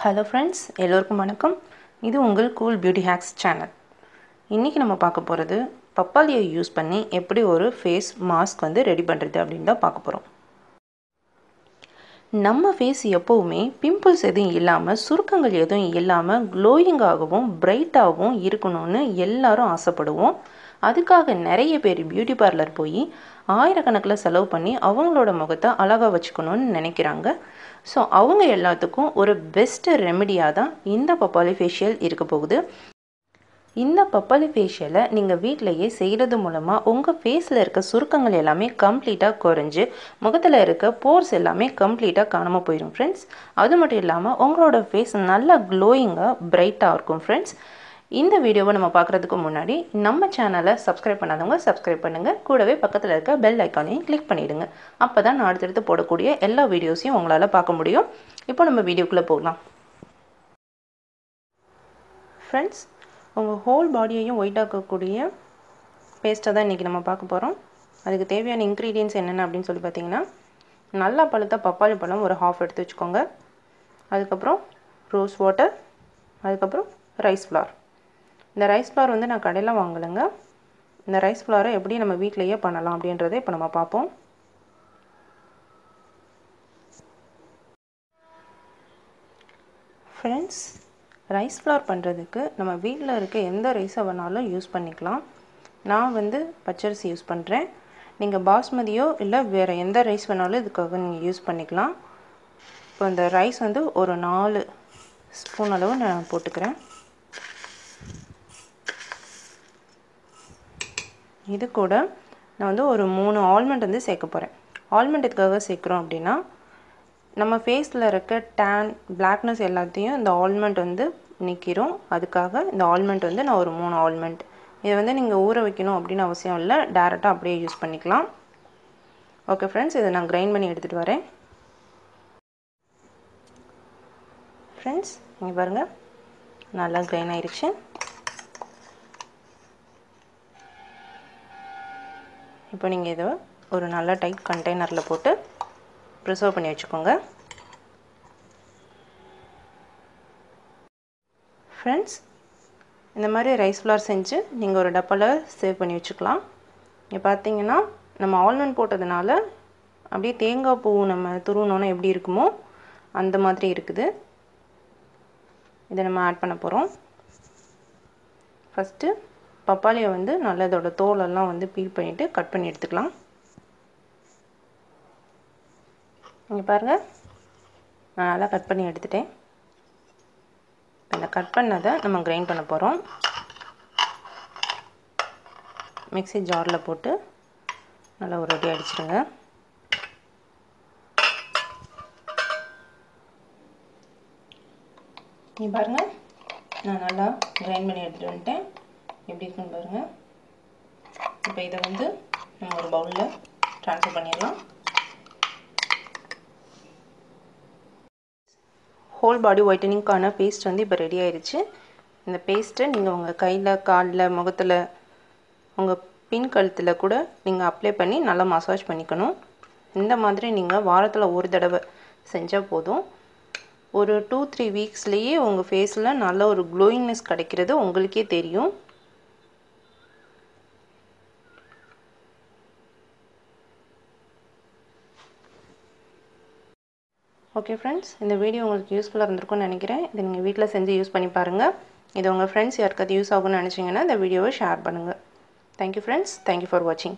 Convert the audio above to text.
Hello friends, எல்லோருக்கும் வணக்கம். இது உங்கள் கூல் பியூட்டி ஹேக்ஸ் சேனல். இன்னைக்கு நம்ம பார்க்க போறது பப்பாளியை யூஸ் பண்ணி எப்படி ஒரு ஃபேஸ் மாஸ்க் வந்து ரெடி பண்றது அப்படினு தான் பார்க்க போறோம். நம்ம ஃபேஸ் எப்பவுமே பிம்பிள்ஸ் எதுவும் இல்லாம சுருக்கங்கள் எதுவும் இல்லாம க்ளோயிங் ஆகவும் பிரைட்டாகவும் இருக்கணும்னு எல்லாரும் ஆசைப்படுவோம். அதுக்காக நிறைய பேர் பியூட்டி பார்லர் போய் ஆயிரக்கணக்கில் செலவு பண்ணி அவங்களோட முகத்தை அழகா வச்சுக்கணும்னு நினைக்கிறாங்க. ஸோ அவங்க எல்லாத்துக்கும் ஒரு பெஸ்ட் ரெமெடியாக தான் இந்த பப்பாளி ஃபேஷியல் இருக்க போகுது. இந்த பப்பாளி ஃபேஷியலை நீங்கள் வீட்டிலையே செய்கிறது மூலமாக உங்கள் ஃபேஸில் இருக்க சுருக்கங்கள் எல்லாமே கம்ப்ளீட்டாக குறைஞ்சி முகத்தில் இருக்க போர்ஸ் எல்லாமே கம்ப்ளீட்டாக காணாமல் போயிடும் ஃப்ரெண்ட்ஸ். அது மட்டும் இல்லாமல் உங்களோட ஃபேஸ் நல்லா க்ளோயிங்காக பிரைட்டாக இருக்கும் ஃப்ரெண்ட்ஸ். இந்த வீடியோவை நம்ம பார்க்குறதுக்கு முன்னாடி நம்ம சேனலை சப்ஸ்கிரைப் பண்ணாதவங்க சப்ஸ்கிரைப் பண்ணுங்கள். கூடவே பக்கத்தில் இருக்க பெல் ஐக்கானையும் கிளிக் பண்ணிவிடுங்க. அப்போ தான் நான் அடுத்தடுத்து போடக்கூடிய எல்லா வீடியோஸையும் உங்களால் பார்க்க முடியும். இப்போ நம்ம வீடியோக்குள்ளே போகலாம். ஃப்ரெண்ட்ஸ், உங்கள் ஹோல் பாடியையும் ஒயிட் ஆக்கக்கூடிய பேஸ்ட்டை தான் இன்றைக்கி நம்ம பார்க்க போகிறோம். அதுக்கு தேவையான இன்க்ரீடியன்ஸ் என்னென்ன அப்படின்னு சொல்லி பார்த்தீங்கன்னா, நல்லா பழுத்த பப்பாளி பழம் ஒரு ஹாஃப் எடுத்து வச்சுக்கோங்க. அதுக்கப்புறம் ரோஸ் வாட்டர், அதுக்கப்புறம் ரைஸ் ஃப்ளார். இந்த ரைஸ் ஃப்ளார் வந்து நான் கடையில் வாங்கலைங்க. இந்த ரைஸ் ஃப்ளாரை எப்படி நம்ம வீட்டிலையே பண்ணலாம் அப்படின்றத இப்போ நம்ம பார்ப்போம். ஃப்ரெண்ட்ஸ், ரைஸ் ஃப்ளார் பண்ணுறதுக்கு நம்ம வீட்டில் இருக்க எந்த ரைஸை வேணாலும் யூஸ் பண்ணிக்கலாம். நான் வந்து பச்சரிசி யூஸ் பண்ணுறேன். நீங்கள் பாஸ்மதியோ இல்லை வேறு எந்த ரைஸ் வேணாலும் இதுக்காக நீங்கள் யூஸ் பண்ணிக்கலாம். இப்போ இந்த ரைஸ் வந்து ஒரு 4 ஸ்பூன் அளவு நான் போட்டுக்கிறேன். இது கூட நான் வந்து ஒரு 3 ஆல்மண்ட் வந்து சேர்க்க போகிறேன். ஆல்மண்ட் எதுக்காக சேர்க்குறோம் அப்படின்னா, நம்ம ஃபேஸில் இருக்க டேன் பிளாக்னஸ் எல்லாத்தையும் இந்த ஆல்மண்ட் வந்து நீக்கிரும். அதுக்காக இந்த ஆல்மண்ட் வந்து நான் ஒரு 3 ஆல்மண்ட். இதை வந்து நீங்கள் ஊற வைக்கணும் அப்படின்னு அவசியம் இல்லை, டேரெக்டாக அப்படியே யூஸ் பண்ணிக்கலாம். ஓகே ஃப்ரெண்ட்ஸ், இதை நான் கிரைண்ட் பண்ணி எடுத்துகிட்டு வரேன். ஃப்ரெண்ட்ஸ், இங்கே பாருங்கள், நல்லா கிரைண்ட் ஆயிடுச்சு. இப்போ நீங்கள் இதை ஒரு நல்ல டைட் கண்டெய்னரில் போட்டு ப்ரிசர்வ் பண்ணி வச்சுக்கோங்க. ஃப்ரெண்ட்ஸ், இந்த மாதிரி ரைஸ் ஃப்ளார் செஞ்சு நீங்கள் ஒரு டப்பாவில் சேவ் பண்ணி வச்சுக்கலாம். இங்கே பார்த்தீங்கன்னா, நம்ம ஆல்மண்ட் போட்டதுனால அப்படியே தேங்காய் பூ நம்ம துருவினோன்னா எப்படி இருக்குமோ அந்த மாதிரி இருக்குது. இதை நம்ம ஆட் பண்ண போகிறோம். ஃபஸ்ட்டு பப்பாளியை வந்து நல்லா இதோட தோலெல்லாம் வந்து பீல் பண்ணிவிட்டு கட் பண்ணி எடுத்துக்கலாம். இங்கே பாருங்கள், நான் நல்லா கட் பண்ணி எடுத்துட்டேன். இந்த கட் பண்ணதை நம்ம கிரைண்ட் பண்ண போகிறோம். மிக்ஸி ஜாரில் போட்டு நல்லா ஒரு அடி அடிச்சிடுங்க. இங்கே பாருங்கள், நான் நல்லா கிரைண்ட் பண்ணி எடுத்துகிட்டு வந்துட்டேன். எப்படி இருக்குன்னு பாருங்கள். இப்போ இதை வந்து நம்ம ஒரு பவுலில் ட்ரான்ஸ்ஃபர் பண்ணிடலாம். ஹோல் பாடி ஒயிட்டனிங்கான பேஸ்ட் வந்து இப்போ ரெடி ஆயிடுச்சு. இந்த பேஸ்ட்டை நீங்கள் உங்கள் கையில், காலில், முகத்தில், உங்கள் பின் கழுத்தில் கூட நீங்கள் அப்ளை பண்ணி நல்லா மசாஜ் பண்ணிக்கணும். இந்த மாதிரி நீங்கள் வாரத்தில் ஒரு தடவை செஞ்சால் போதும். ஒரு 2-3 வீக்ஸ்லேயே உங்கள் ஃபேஸில் நல்ல ஒரு க்ளோயிங்னஸ் கிடைக்கிறது உங்களுக்கே தெரியும். ஓகே ஃப்ரெண்ட்ஸ், இந்த வீடியோ உங்களுக்கு யூஸ்ஃபுல்லாக இருந்திருக்கும்னு நினைக்கிறேன். இதை நீங்கள் வீட்டில் செஞ்சு யூஸ் பண்ணி பாருங்கள். இது உங்கள் ஃப்ரெண்ட்ஸ் யாருக்காவது யூஸ் ஆகும்னு நினச்சிங்கன்னா இந்த வீடியோவை ஷேர் பண்ணுங்கள். தேங்க்யூ ஃப்ரெண்ட்ஸ், தேங்க்யூ ஃபார் வாட்சிங்.